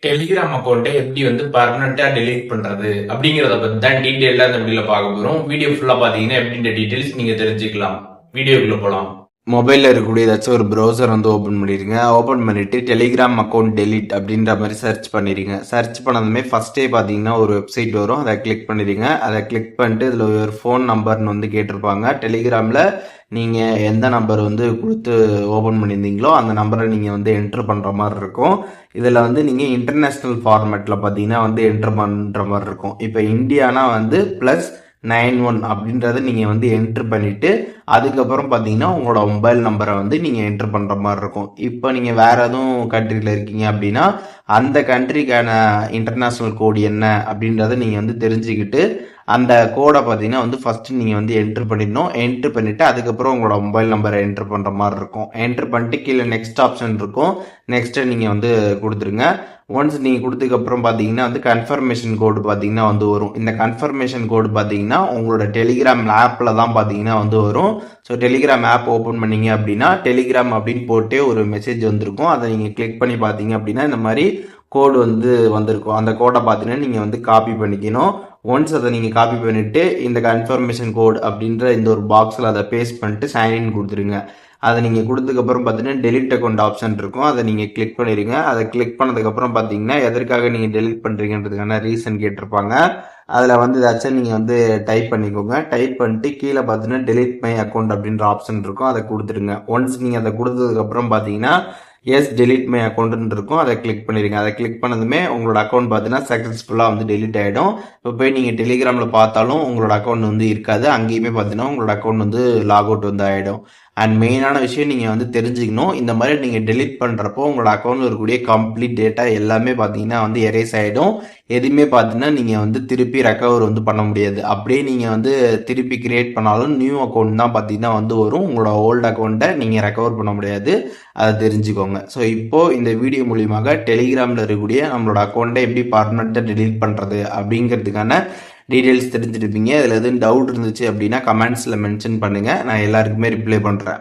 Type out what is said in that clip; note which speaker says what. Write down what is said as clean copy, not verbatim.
Speaker 1: Telegram அக்கௌண்ட்டை எப்படி பர்மனெண்டா delete பண்றது அப்படிங்கறத பத்தி தான் டீடைலா இந்த வீடியோல பார்க்க போறோம். வீடியோ ஃபுல்லா பாத்தீங்கன்னா எப்படின்ற டீடைல்ஸ் நீங்க தெரிஞ்சுக்கலாம். வீடியோக்குள்ள போலாம்.
Speaker 2: மொபைலில் இருக்கக்கூடிய ஏதாச்சும் ஒரு ப்ரௌசர் ஓப்பன் பண்ணிடுங்க. ஓப்பன் பண்ணிவிட்டு டெலிகிராம் அக்கௌண்ட் டெலிட் அப்படின்ற மாதிரி சர்ச் பண்ணிடுங்க. சர்ச் பண்ணதுமே ஃபஸ்ட்டே பார்த்தீங்கன்னா ஒரு வெப்சைட் வரும். அதை கிளிக் பண்ணிடுங்க. அதை கிளிக் பண்ணிட்டு இதில் ஒரு ஃபோன் நம்பர்னு கேட்டிருப்பாங்க. டெலிகிராமில் நீங்கள் எந்த நம்பர் கொடுத்து ஓப்பன் பண்ணியிருந்தீங்களோ அந்த நம்பரை நீங்கள் என்ட்ரு பண்ணுற மாதிரி இருக்கும். இதில் நீங்கள் இன்டர்நேஷ்னல் ஃபார்மேட்டில் பார்த்தீங்கன்னா என்ட்ரு பண்ணுற மாதிரி இருக்கும். இப்போ இந்தியானா +91 அப்படின்றத நீங்கள் என்ட்ரு பண்ணிவிட்டு அதுக்கப்புறம் பார்த்தீங்கன்னா உங்களோட மொபைல் நம்பரை நீங்கள் என்ட்ரு பண்ணுற மாதிரி இருக்கும். இப்போ நீங்கள் வேறு எதுவும் கண்ட்ரியில் இருக்கீங்க அப்படின்னா அந்த கண்ட்ரிக்கான இன்டர்நேஷ்னல் கோடு என்ன அப்படின்றத நீங்கள் தெரிஞ்சுக்கிட்டு அந்த கோடை பார்த்தீங்கன்னா ஃபஸ்ட்டு நீங்கள் என்ட்ரு பண்ணிடணும். என்ட்ரு பண்ணிவிட்டு அதுக்கப்புறம் உங்களோட மொபைல் நம்பரை என்ட்ரு பண்ணுற மாதிரி இருக்கும். என்ட்ரு பண்ணிட்டு கீழே நெக்ஸ்ட் ஆப்ஷன் இருக்கும். நெக்ஸ்ட்டை நீங்கள் கொடுத்துருங்க. ஒன்ஸ் நீங்கள் கொடுத்ததுக்கப்புறம் பார்த்தீங்கன்னா கன்ஃபர்மேஷன் கோடு பார்த்தீங்கன்னா வரும். இந்த கன்ஃபர்மேஷன் கோடு பார்த்தீங்கன்னா உங்களோட டெலிகிராம் ஆப்பில் தான் பார்த்தீங்கன்னா வரும். ஸோ டெலிகிராம் ஆப் ஓப்பன் பண்ணீங்க அப்படின்னா டெலிகிராம் அப்படின்னு போட்டே ஒரு மெசேஜ் வந்திருக்கும். அதை நீங்கள் கிளிக் பண்ணி பார்த்தீங்க அப்படின்னா இந்த மாதிரி கோடு வந்திருக்கும். அந்த கோடை பார்த்தீங்கன்னா நீங்கள் காப்பி பண்ணிக்கணும். ஒன்ஸ் அதை நீங்கள் காப்பி பண்ணிவிட்டு இந்த கன்ஃபர்மேஷன் கோட் அப்படின்ற இந்த ஒரு பாக்ஸில் அதை பேஸ்ட் பண்ணிட்டு சைன்இன் கொடுத்துருங்க. அதை நீங்கள் கொடுத்ததுக்கப்புறம் பார்த்தீங்கன்னா டெலிட் அக்கௌண்ட் ஆப்ஷன் இருக்கும். அதை நீங்கள் கிளிக் பண்ணிடுங்க. அதை கிளிக் பண்ணதுக்கப்புறம் பார்த்தீங்கன்னா எதற்காக நீங்கள் டெலிட் பண்ணுறீங்கன்றதுக்கான ரீசன் கேட்டிருப்பாங்க. அதில் ஏதாச்சும் நீங்கள் டைப் பண்ணிக்கோங்க. டைப் பண்ணிட்டு கீழே பார்த்தீங்கன்னா டெலிட் மை அக்கௌண்ட் அப்படின்ற ஆப்ஷன் இருக்கும். அதை கொடுத்துருங்க. ஒன்ஸ் நீங்கள் அதை கொடுத்ததுக்கப்புறம் பார்த்தீங்கன்னா எஸ் டெலிட் மை அக்கௌண்ட்னு இருக்கும். அதை கிளிக் பண்ணிடுங்க. அதை கிளிக் பண்ணதுமே உங்களோட அக்கௌண்ட் பார்த்தீங்கன்னா சக்ஸஸ்ஃபுல்லாக டெலிட் ஆகிடும். இப்போ போய் நீங்கள் டெலிகிராமில் பார்த்தாலும் உங்களோட அக்கௌண்ட் இருக்காது. அங்கேயுமே பார்த்தீங்கன்னா உங்களோட அக்கௌண்ட் லாக் அவுட் ஆகிடும். அண்ட் மெயினான விஷயம் நீங்கள் தெரிஞ்சுக்கணும். இந்த மாதிரி நீங்கள் டெலிட் பண்ணுறப்போ உங்களோட அக்கௌண்ட்டில் இருக்கக்கூடிய கம்ப்ளீட் டேட்டா எல்லாமே பார்த்தீங்கன்னா எரேஸ் ஆகிடும். எதுவுமே பார்த்தீங்கன்னா நீங்கள் திருப்பி ரெக்கவர் பண்ண முடியாது. அப்படியே நீங்கள் திருப்பி கிரியேட் பண்ணாலும் நியூ அக்கௌண்ட் தான் பார்த்தீங்கன்னா வரும். உங்களோட ஓல்டு அக்கௌண்ட்டை நீங்கள் ரெக்கவர் பண்ண முடியாது. அதை தெரிஞ்சுக்கோங்க. ஸோ இப்போது இந்த வீடியோ மூலியமாக டெலிகிராமில் இருக்கக்கூடிய நம்மளோட அக்கௌண்ட்டை எப்படி பர்மனெண்ட்டாக டெலீட் பண்ணுறது அப்படிங்கிறதுக்கான டீட்டெயில்ஸ் தெரிஞ்சிருப்பீங்க. இதில் எதுவும் டவுட் இருந்துச்சு அப்படின்னா கமெண்ட்ஸில் மென்ஷன் பண்ணுங்கள். நான் எல்லாருக்குமே ரிப்ளை பண்ணுறேன்.